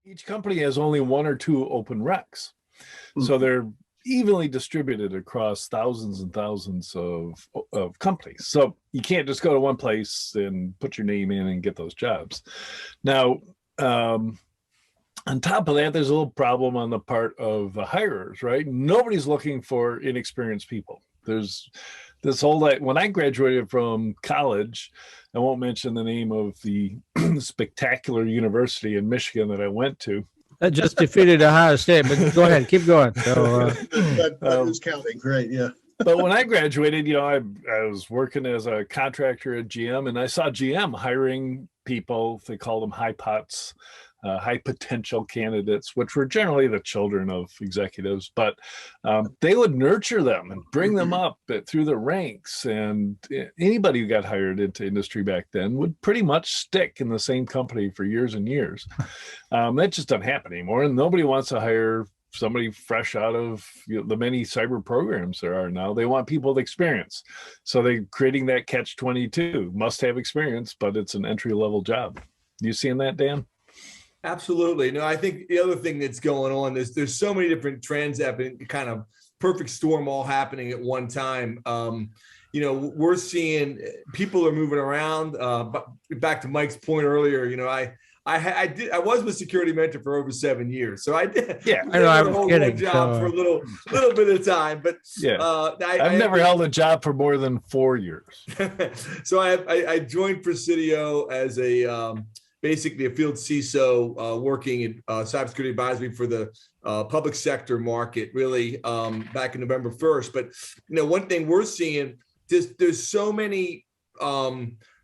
Each company has only one or two open recs. So they're evenly distributed across thousands and thousands of companies. So you can't just go to one place and put your name in and get those jobs. Now, on top of that, there's a little problem on the part of the hirers, right? Nobody's looking for inexperienced people. There's this whole, when I graduated from college, I won't mention the name of the spectacular university in Michigan that I went to. That just defeated Ohio State, but go ahead, keep going. So, that was counting, great, yeah. But when I graduated, I was working as a contractor at GM, and I saw GM hiring people. They call them high pots, high potential candidates, which were generally the children of executives. But they would nurture them and bring them up through the ranks. And anybody who got hired into industry back then would pretty much stick in the same company for years and years. That just doesn't happen anymore. And nobody wants to hire somebody fresh out of the many cyber programs there are now. They want people with experience. So they're creating that catch-22, must have experience, but it's an entry-level job. You seeing that, Dan? Absolutely. No, I think the other thing that's going on is there's so many different trends happening, kind of perfect storm all happening at one time. We're seeing people are moving around. But back to Mike's point earlier, I was a security mentor for over 7 years, so I did. Yeah, I know. I was kidding. Job for a little bit of time, but yeah, I've never held a job for more than 4 years. So I joined Presidio as basically a field CISO working in cybersecurity advisory for the public sector market, really back in November 1st. But one thing we're seeing, there's so many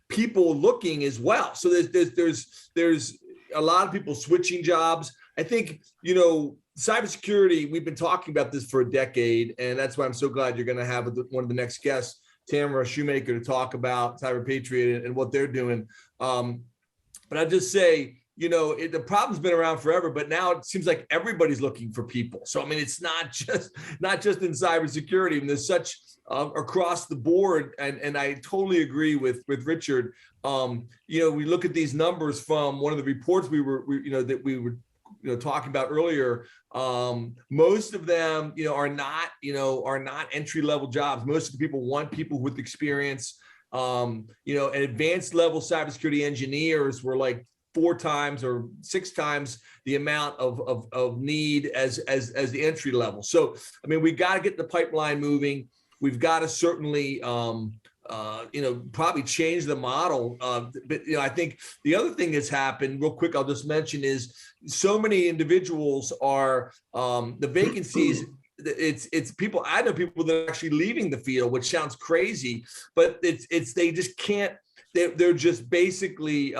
people looking as well. So there's a lot of people switching jobs. I think cybersecurity. We've been talking about this for a decade, and that's why I'm so glad you're going to have one of the next guests, Tamara Shoemaker, to talk about Cyber Patriot and what they're doing. But I'll just say, the problem's been around forever, but now it seems like everybody's looking for people. So, I mean, it's not just in cybersecurity. And there's such across the board. And I totally agree with Richard. We look at these numbers from one of the reports we were talking about earlier. Most of them, are not entry level jobs. Most of the people want people with experience. Advanced level cybersecurity engineers were like 4 times or 6 times the amount of need as the entry level. So, I mean, we got to get the pipeline moving. We've got to certainly, probably change the model. But I think the other thing that's happened, real quick, I'll just mention, is so many individuals are the vacancies. It's people. I know people that are actually leaving the field, which sounds crazy, but it's they just can't. They're just basically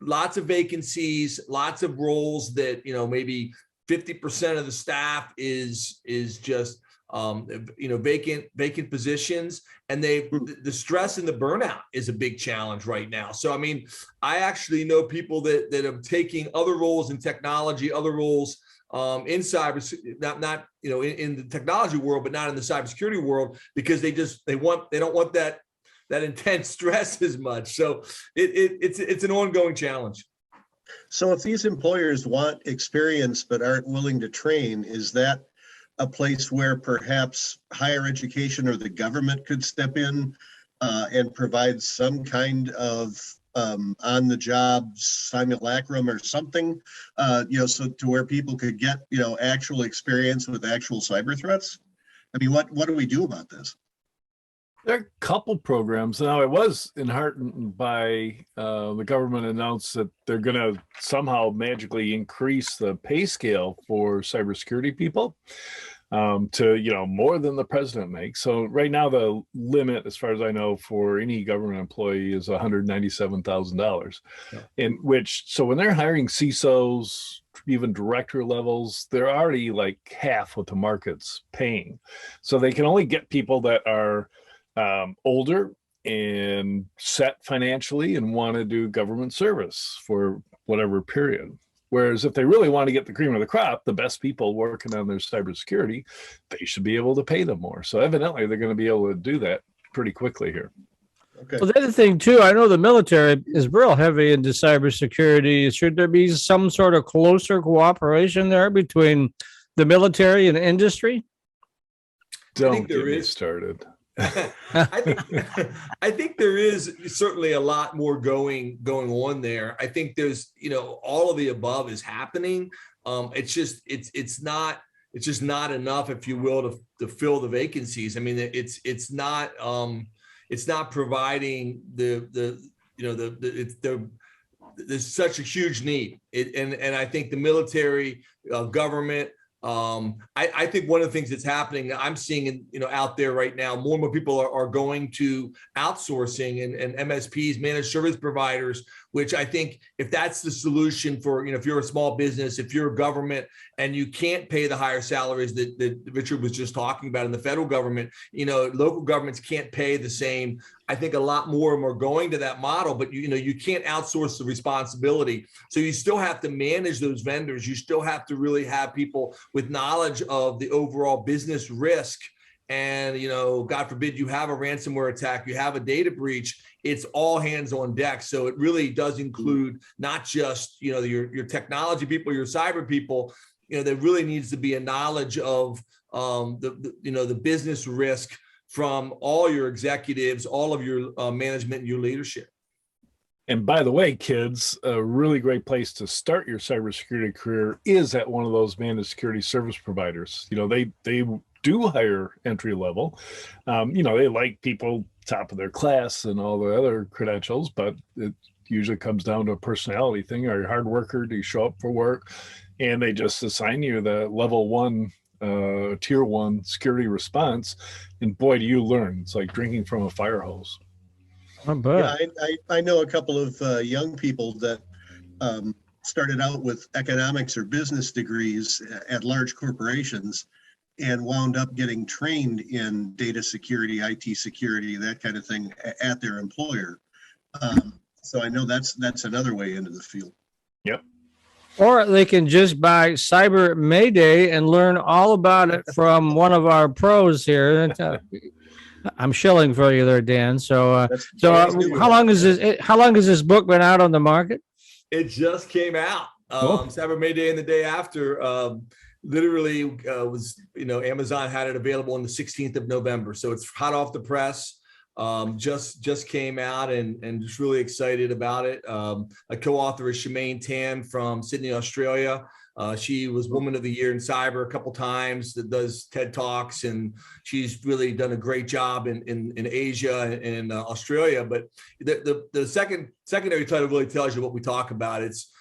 lots of vacancies, lots of roles that maybe 50% of the staff is just vacant positions, and the stress and the burnout is a big challenge right now. So I mean, I actually know people that are taking other roles in technology, other roles in cyber, not in the technology world, but not in the cybersecurity world, because they don't want that intense stress as much. So it's an ongoing challenge. So if these employers want experience but aren't willing to train, is that a place where perhaps higher education or the government could step in and provide some kind of on-the-job simulacrum or something, so to where people could get, actual experience with actual cyber threats? I mean, what do we do about this? There are a couple programs. Now, I was enheartened by the government announced that they're going to somehow magically increase the pay scale for cybersecurity people to, more than the president makes. So right now, the limit, as far as I know, for any government employee is $197,000. Yeah. So when they're hiring CISOs, even director levels, they're already like half what the market's paying. So they can only get people that are older and set financially and want to do government service for whatever period. Whereas if they really want to get the cream of the crop, the best people working on their cybersecurity, they should be able to pay them more. So evidently they're going to be able to do that pretty quickly here. Okay. Well, the other thing too, I know the military is real heavy into cybersecurity. Should there be some sort of closer cooperation there between the military and industry? Don't there get me is. started. I think I think there is certainly a lot more going on there. I think there's, all of the above is happening. It's just it's just not enough, if you will, to fill the vacancies. I mean, it's not providing there's such a huge need. And I think the military, government, I think one of the things that's happening, I'm seeing, out there right now, more and more people are going to outsourcing and MSPs, managed service providers, which I think if that's the solution for, if you're a small business, if you're a government and you can't pay the higher salaries that Richard was just talking about in the federal government, local governments can't pay the same. I think a lot more of them are going to that model, but you can't outsource the responsibility. So you still have to manage those vendors. You still have to really have people with knowledge of the overall business risk. And, God forbid you have a ransomware attack, you have a data breach, it's all hands on deck. So it really does include not just, your technology people, your cyber people, there really needs to be a knowledge of the business risk from all your executives, all of your management and your leadership. And by the way, kids, a really great place to start your cybersecurity career is at one of those managed security service providers. They do hire entry level. They like people top of their class and all the other credentials, but it usually comes down to a personality thing. Are you a hard worker? Do you show up for work? And they just assign you the level 1, tier 1 security response. And boy, do you learn. It's like drinking from a fire hose. Yeah, I know a couple of young people that started out with economics or business degrees at large corporations and wound up getting trained in data security, IT security, that kind of thing at their employer. So I know that's another way into the field. Yep. Or they can just buy Cyber Mayday and learn all about it from one of our pros here. I'm shilling for you there, Dan. So, how long has this book been out on the market? It just came out. Cyber Mayday and the day after. Literally was, Amazon had it available on the 16th of November. So it's hot off the press. Just came out and just really excited about it. A co-author is Shemaine Tan from Sydney, Australia. She was Woman of the Year in Cyber a couple times, that does TED Talks, and she's really done a great job in Asia and Australia. But the secondary title really tells you what we talk about. It's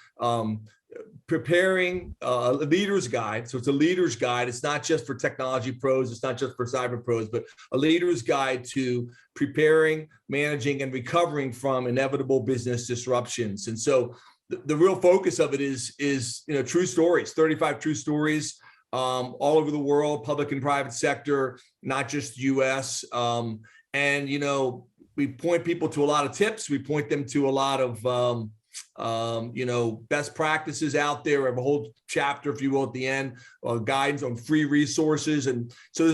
preparing a leader's guide. So it's a leader's guide. It's not just for technology pros. It's not just for cyber pros, but a leader's guide to preparing, managing, and recovering from inevitable business disruptions. And so the real focus of it is true stories, 35 true stories all over the world, public and private sector, not just US. And, we point people to a lot of tips. We point them to a lot of best practices out there. We have a whole chapter, if you will, at the end, guidance on free resources. And so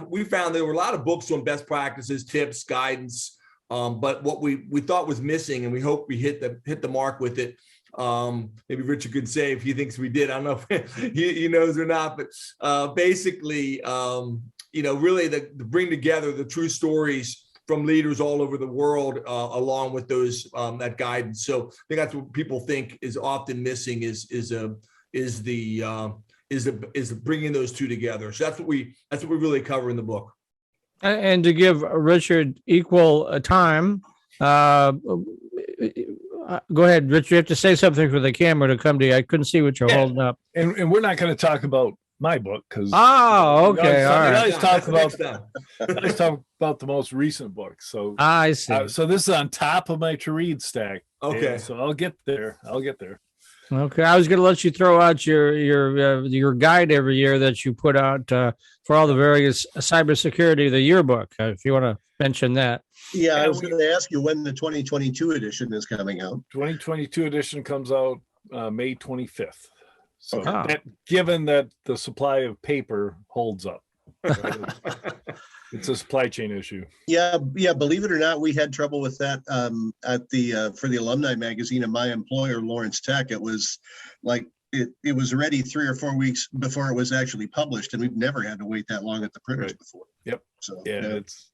we found there were a lot of books on best practices, tips, guidance. But what we thought was missing, and we hope we hit the mark with it. Maybe Richard could say if he thinks we did. I don't know if he knows or not, but basically, really to bring together the true stories from leaders all over the world, along with those that guidance. So I think that's what people think is often missing is bringing those two together. So that's what we really cover in the book. And to give Richard equal time, go ahead, Richard. You have to say something for the camera to come to you. I couldn't see what you're holding up. And we're not going to talk about my book because okay, all right. I always talk about the most recent book. So I see. So this is on top of my to read stack. Okay. So I'll get there. Okay, I was going to let you throw out your guide every year that you put out for all the various cybersecurity, the yearbook. If you want to mention that. Yeah, I was going to ask you when the 2022 edition is coming out. 2022 edition comes out May 25th. So given that the supply of paper holds up. It's a supply chain issue. Yeah. Believe it or not, we had trouble with that at the for the alumni magazine of my employer, Lawrence Tech. It was like it was ready 3 or 4 weeks before it was actually published, and we've never had to wait that long at the printers before. Yep. So yeah, it's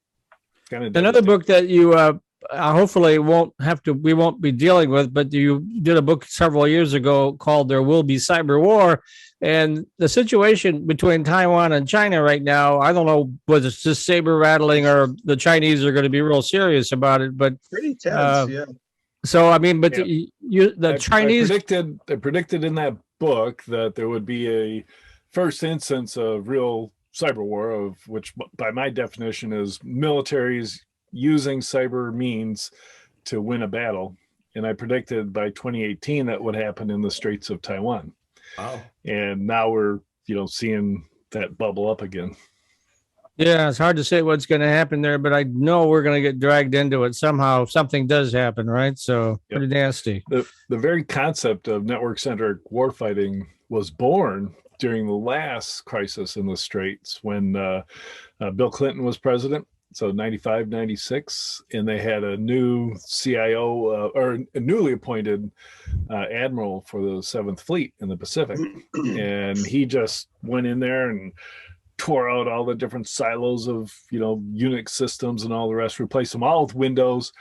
kind of Another book that you hopefully we won't be dealing with, but you did a book several years ago called There Will Be Cyber War. And the situation between Taiwan and China right now, I don't know whether it's just saber rattling or the Chinese are going to be real serious about it, but pretty tense, yeah. So, I mean, but I Chinese predicted in that book that there would be a first instance of real cyber war, of which by my definition is militaries using cyber means to win a battle. And I predicted by 2018 that would happen in the Straits of Taiwan. Wow. And now we're, seeing that bubble up again. Yeah, it's hard to say what's going to happen there, but I know we're going to get dragged into it somehow. Something does happen, right? So pretty nasty. The very concept of network-centric warfighting was born during the last crisis in the Straits when Bill Clinton was president. So 95, 96, and they had a new CIO or a newly appointed admiral for the 7th Fleet in the Pacific. And he just went in there and tore out all the different silos of, Unix systems and all the rest, replaced them all with Windows,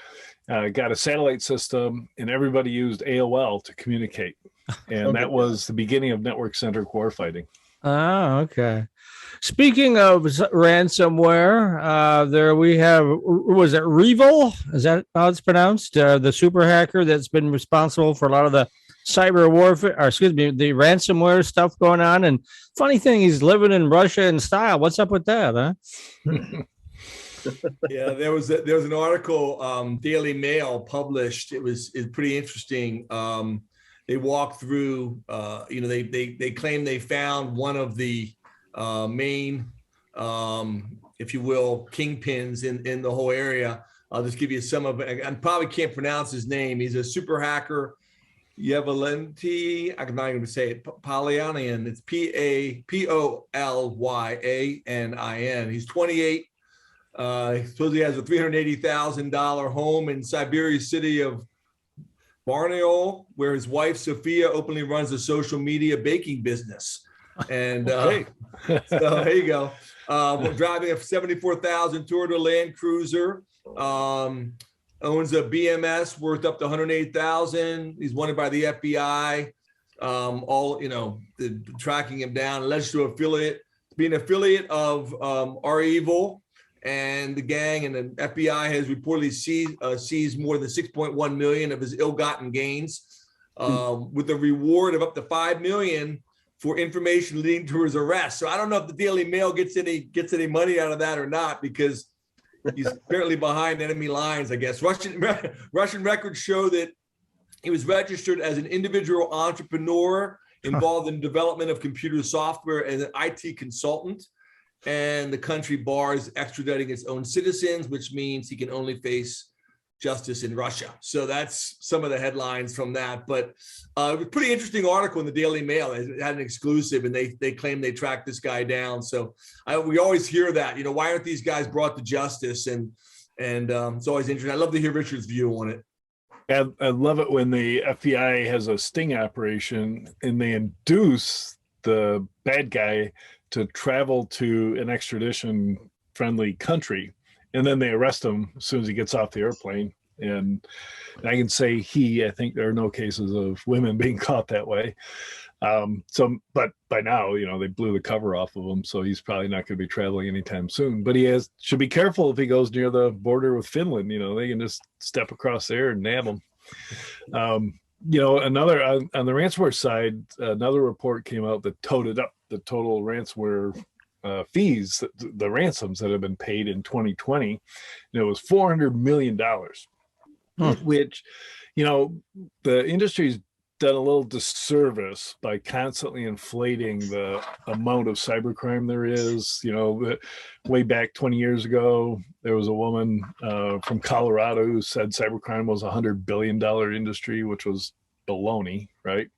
got a satellite system, and everybody used AOL to communicate. And that was the beginning of network-centric warfighting. Oh, okay. Speaking of ransomware, there we have, was it Revil? Is that how it's pronounced? The super hacker that's been responsible for a lot of the cyber warfare, or excuse me, the ransomware stuff going on. And funny thing, he's living in Russia in style. What's up with that, huh? Yeah, there was an article, Daily Mail published. It's pretty interesting. They walked through, they claim they found one of the main, if you will, kingpins in the whole area. I'll just give you some of it. I probably can't pronounce his name. He's a super hacker, Yevalenti. I'm not going to say it. Polyanian. It's Polyanin. He's 28. He supposedly has a $380,000 home in Siberia's city of Borneo, where his wife Sophia openly runs a social media baking business. And so there you go. Driving a 74,000 Toyota Land Cruiser, owns a BMS worth up to 108,000. He's wanted by the FBI. Tracking him down, alleged to be an affiliate of REvil and the gang, and the FBI has reportedly seized more than 6.1 million of his ill-gotten gains, with a reward of up to 5 million for information leading to his arrest. So I don't know if the Daily Mail gets any money out of that or not, because he's apparently behind enemy lines, I guess. Russian records show that he was registered as an individual entrepreneur involved in development of computer software as an IT consultant. And the country bars extraditing its own citizens, which means he can only face justice in Russia. So that's some of the headlines from that. But a pretty interesting article in the Daily Mail. It had an exclusive, and they claim they tracked this guy down. So we always hear that, why aren't these guys brought to justice? And it's always interesting. I'd love to hear Richard's view on it. I love it when the FBI has a sting operation and they induce the bad guy to travel to an extradition friendly country, and then they arrest him as soon as he gets off the airplane. And I can say I think there are no cases of women being caught that way. But by now, they blew the cover off of him, so he's probably not going to be traveling anytime soon. But should be careful if he goes near the border with Finland. They can just step across there and nab him. Another on the ransomware side, another report came out that toted up the total ransomware fees, the ransoms that have been paid in 2020. And it was $400 million, which, the industry's done a little disservice by constantly inflating the amount of cybercrime there is. Way back 20 years ago, there was a woman from Colorado who said cybercrime was a $100 billion industry, which was baloney, right?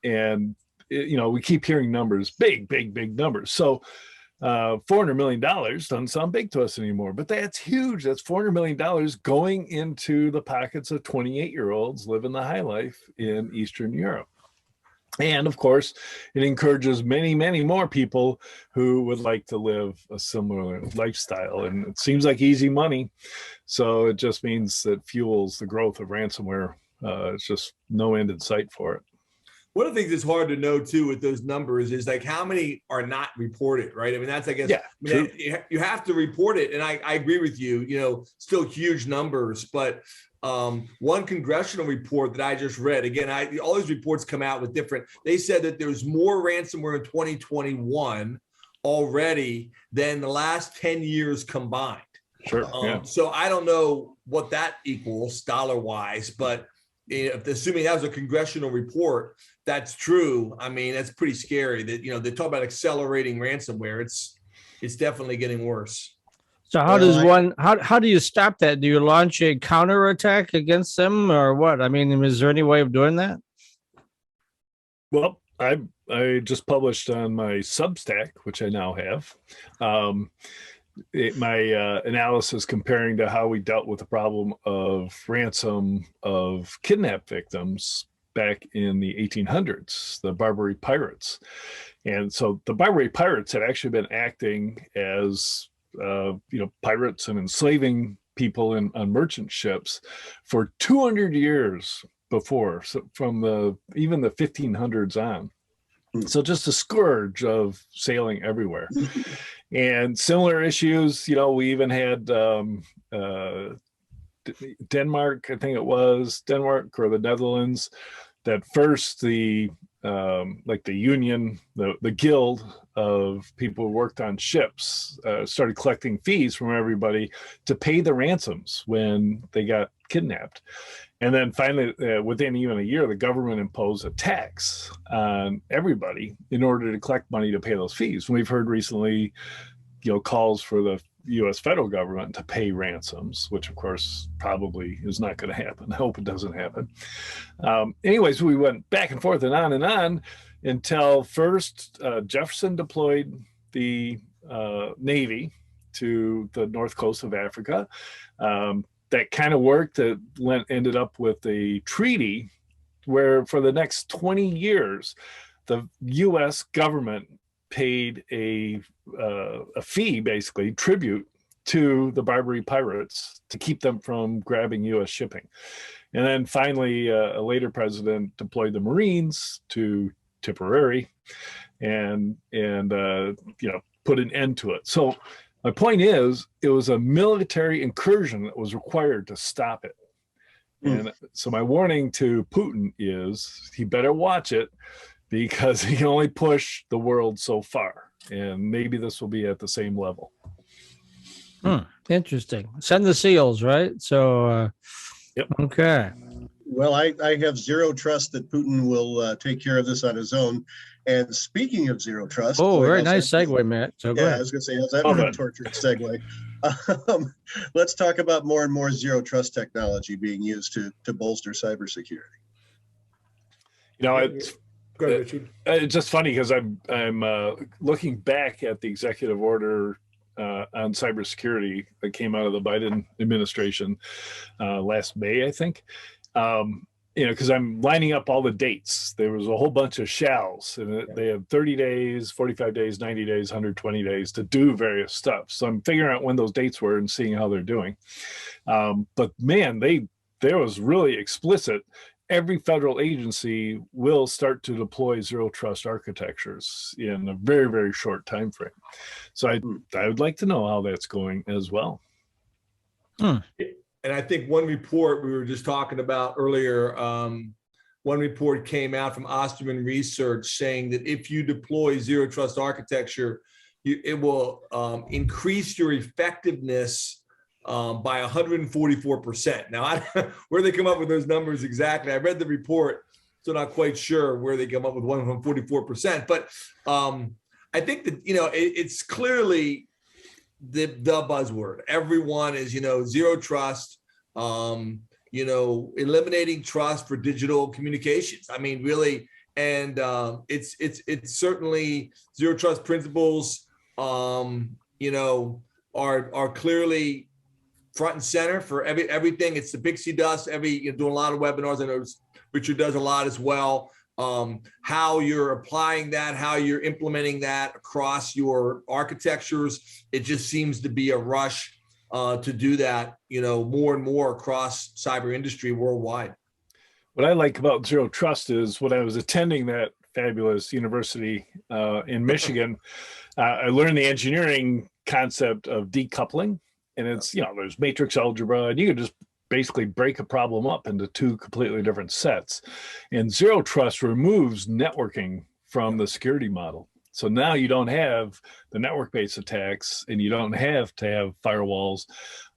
And we keep hearing numbers, big numbers. So $400 million doesn't sound big to us anymore, but that's huge. That's $400 million going into the pockets of 28-year-olds living the high life in Eastern Europe. And of course, it encourages many, many more people who would like to live a similar lifestyle. And it seems like easy money. So it just means that fuels the growth of ransomware. It's just no end in sight for it. One of the things that's hard to know too with those numbers is like how many are not reported, right? I mean, that's, I guess, you have to report it. And I agree with you, you know, still huge numbers, but one congressional report that I just read, again, all these reports come out with different, they said that there's more ransomware in 2021 already than the last 10 years combined. Sure. So I don't know what that equals dollar wise, but if assuming that was a congressional report, that's true. I mean, that's pretty scary that, you know, they talk about accelerating ransomware. It's definitely getting worse. So how do you stop that? Do you launch a counterattack against them or what? I mean, is there any way of doing that? Well, I just published on my Substack, which I now have, my analysis comparing to how we dealt with the problem of ransom of kidnap victims back in the 1800s, the Barbary pirates. And so the Barbary pirates had actually been acting as pirates and enslaving people on merchant ships for 200 years before, so from even the 1500s on. So just a scourge of sailing everywhere. And similar issues, you know, we even had Denmark, I think it was Denmark or the Netherlands, that first the union, the guild of people who worked on ships started collecting fees from everybody to pay the ransoms when they got kidnapped. And then finally, within even a year, the government imposed a tax on everybody in order to collect money to pay those fees. And we've heard recently, you know, calls for the U.S. federal government to pay ransoms, which of course probably is not going to happen. I hope it doesn't happen. Anyways, we went back and forth and on until first Jefferson deployed the Navy to the north coast of Africa. That kind of worked. It ended up with a treaty where for the next 20 years, the U.S. government paid a fee, basically tribute to the Barbary pirates to keep them from grabbing U.S. shipping. And then finally, a later president deployed the Marines to Tipperary and put an end to it. So my point is, it was a military incursion that was required to stop it. And so my warning to Putin is he better watch it, because he can only push the world so far. And maybe this will be at the same level. Interesting. Send the SEALs, right? So, yep. Okay. Well, I have zero trust that Putin will take care of this on his own. And speaking of zero trust. Oh, very nice segue, Matt. So yeah, I was going to say, how's that for a tortured segue? Let's talk about more and more zero trust technology being used to bolster cybersecurity. You know, it's just funny because I'm looking back at the executive order on cybersecurity that came out of the Biden administration last May, I think. Because I'm lining up all the dates. There was a whole bunch of shalls, and they have 30 days, 45 days, 90 days, 120 days to do various stuff. So I'm figuring out when those dates were and seeing how they're doing. But man, there was really explicit. Every federal agency will start to deploy zero trust architectures in a very, very short time frame. So I would like to know how that's going as well. And I think one report we were just talking about earlier, one report came out from Osterman Research saying that if you deploy zero trust architecture, it will increase your effectiveness by 144%. Now, where they come up with those numbers exactly, I read the report, so not quite sure where they come up with 144%. But I think that, it's clearly the buzzword. Everyone is, zero trust, eliminating trust for digital communications. I mean, really, and it's certainly zero trust principles you know, are clearly front and center for everything. It's the pixie dust. You're doing a lot of webinars. I know Richard does a lot as well. How you're applying that, how you're implementing that across your architectures. It just seems to be a rush to do that, you know, more and more across cyber industry worldwide. What I like about Zero Trust is when I was attending that fabulous university in Michigan, I learned the engineering concept of decoupling. And it's, you know, there's matrix algebra, and you can just basically break a problem up into two completely different sets. And Zero Trust removes networking from the security model. So now you don't have the network-based attacks, and you don't have to have firewalls,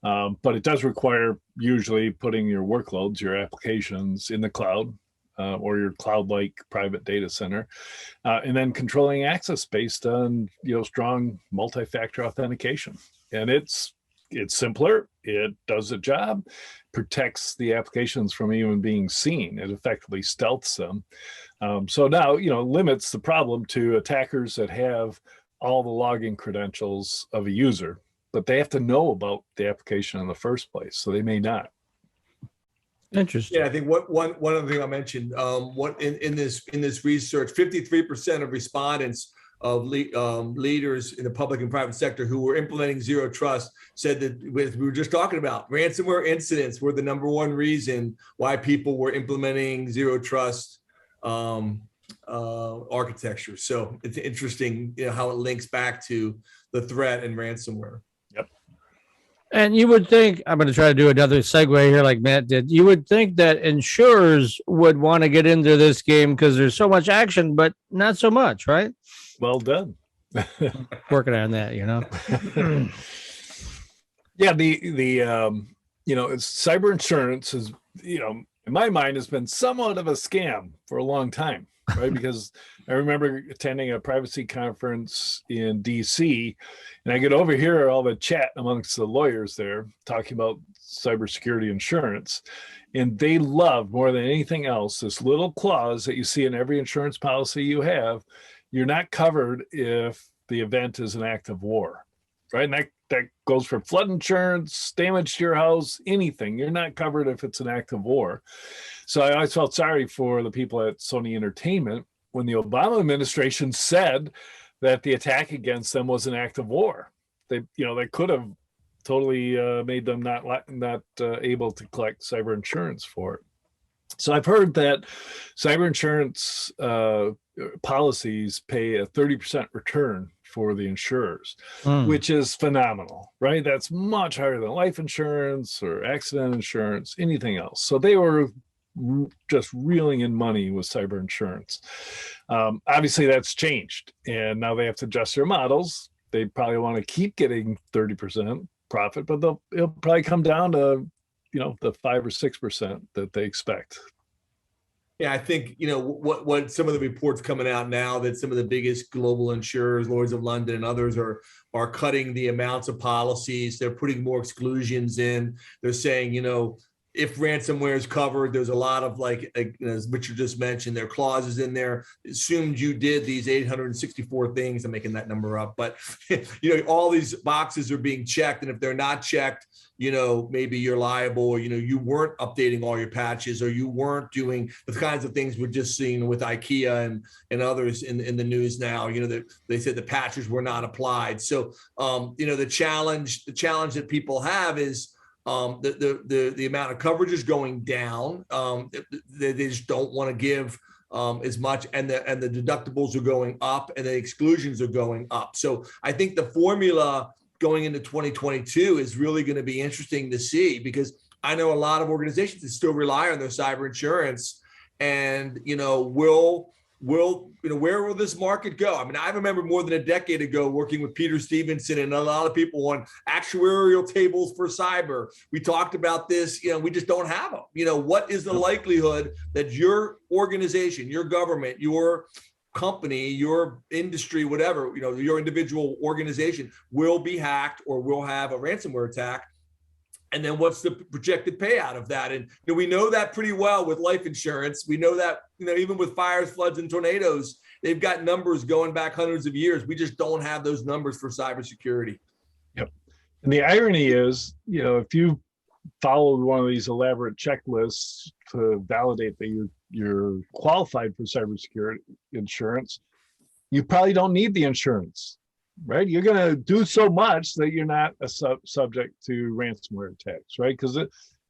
but it does require usually putting your workloads, your applications in the cloud or your cloud-like private data center, and then controlling access based on, you know, strong multi-factor authentication. And it's simpler. It does the job, protects the applications from even being seen. It effectively stealths them. So now, you know, limits the problem to attackers that have all the login credentials of a user, but they have to know about the application in the first place. So they may not. Interesting. Yeah, I think one other thing I mentioned, what in this research, 53% of respondents of leaders in the public and private sector who were implementing Zero Trust said that we were just talking about ransomware incidents were the #1 reason why people were implementing Zero Trust architecture. So it's interesting, you know, how it links back to the threat and ransomware. Yep. And you would think, I'm going to try to do another segue here like Matt did. You would think that insurers would want to get into this game because there's so much action, but not so much, right? Well done. Working on that, you know. Yeah, the you know, cyber insurance is, you know, in my mind has been somewhat of a scam for a long time, right? Because I remember attending a privacy conference in DC, and I could overhear all the chat amongst the lawyers there talking about cybersecurity insurance. And they love more than anything else this little clause that you see in every insurance policy you have. You're not covered if the event is an act of war, right? And that goes for flood insurance, damage to your house, anything. You're not covered if it's an act of war. So I always felt sorry for the people at Sony Entertainment when the Obama administration said that the attack against them was an act of war. They could have totally made them not able to collect cyber insurance for it. So I've heard that cyber insurance policies pay a 30% return for the insurers, which is phenomenal, right? That's much higher than life insurance or accident insurance, anything else. So they were just reeling in money with cyber insurance. Obviously, that's changed, and now they have to adjust their models. They probably want to keep getting 30% profit, but it'll probably come down to, you know, the 5 or 6% that they expect. Yeah, I think, you know, what some of the reports coming out now that some of the biggest global insurers, Lloyd's of London and others are cutting the amounts of policies. They're putting more exclusions in. They're saying, you know, if ransomware is covered, there's a lot of, like as Richard just mentioned, there are clauses in there. Assumed you did these 864 things. I'm making that number up, but you know, all these boxes are being checked, and if they're not checked, you know, maybe you're liable, or, you know, you weren't updating all your patches, or you weren't doing the kinds of things we're just seeing with IKEA and others in the news now. You know, that they said the patches were not applied. So, you know, the challenge that people have is the amount of coverage is going down. They just don't want to give as much, and the deductibles are going up, and the exclusions are going up. So I think the formula going into 2022 is really going to be interesting to see, because I know a lot of organizations that still rely on their cyber insurance, and, you know, where will this market go? I mean, I remember more than a decade ago working with Peter Stevenson and a lot of people on actuarial tables for cyber. We talked about this, you know, we just don't have them. You know, what is the likelihood that your organization, your government, your company, your industry, whatever, you know, your individual organization will be hacked or will have a ransomware attack? And then what's the projected payout of that? And we know that pretty well with life insurance. We know that, even with fires, floods, and tornadoes, they've got numbers going back hundreds of years. We just don't have those numbers for cybersecurity. Yep. And the irony is, if you followed one of these elaborate checklists to validate that you're qualified for cybersecurity insurance, you probably don't need the insurance, right? You're going to do so much that you're not subject to ransomware attacks, right? Because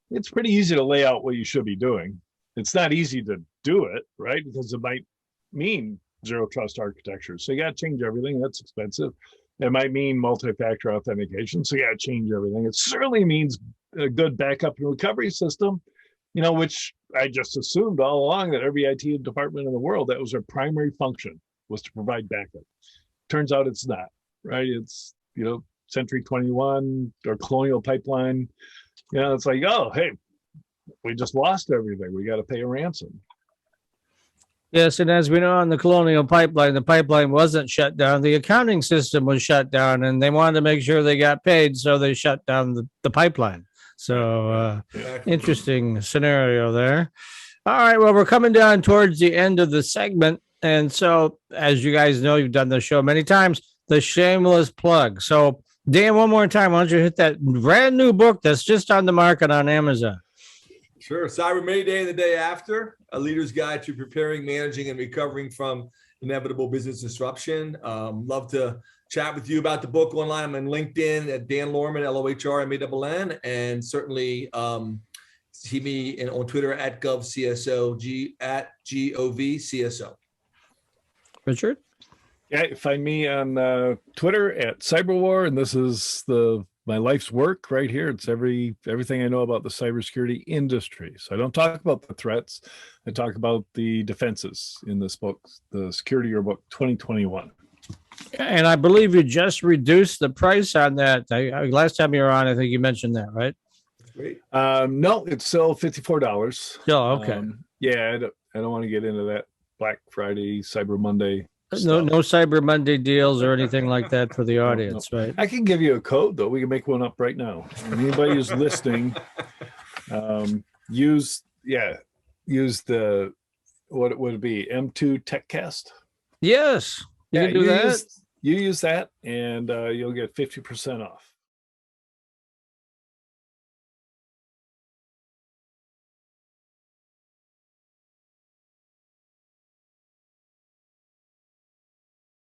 it's pretty easy to lay out what you should be doing. It's not easy to do it, right? Because it might mean zero trust architecture. So you got to change everything. That's expensive. It might mean multi-factor authentication. So you got to change everything. It certainly means a good backup and recovery system, which I just assumed all along that every IT department in the world, that was their primary function, was to provide backup. Turns out it's not, right? It's, Century 21 or Colonial Pipeline. It's like, oh, hey, we just lost everything. We got to pay a ransom. Yes, and as we know on the Colonial Pipeline, the pipeline wasn't shut down. The accounting system was shut down, and they wanted to make sure they got paid, so they shut down the pipeline. So interesting scenario there. All right, well, we're coming down towards the end of the segment. And so, as you guys know, you've done the show many times, the shameless plug. So, Dan, one more time, why don't you hit that brand new book that's just on the market on Amazon? Sure. Cyber May Day and the day after, a leader's guide to preparing, managing, and recovering from inevitable business disruption. Love to chat with you about the book online. I'm on LinkedIn at Dan Lohrmann, LOHRMANN, and certainly see me on Twitter at GovCSO, at GOVCSO. Richard? Yeah, find me on Twitter at Cyberwar, and this is my life's work right here. It's everything I know about the cybersecurity industry. So I don't talk about the threats. I talk about the defenses in this book, the Security Yearbook 2021. And I believe you just reduced the price on that. Last time you were on, I think you mentioned that, right? Great. No, it's still $54. Oh, okay. Yeah, I don't want to get into that Black Friday, Cyber Monday. No Cyber Monday deals or anything like that for the audience, right? I can give you a code, though. We can make one up right now. Anybody who's listening, use the, what would it be, M2 TechCast? Yes, you can do that. You use that, and you'll get 50% off.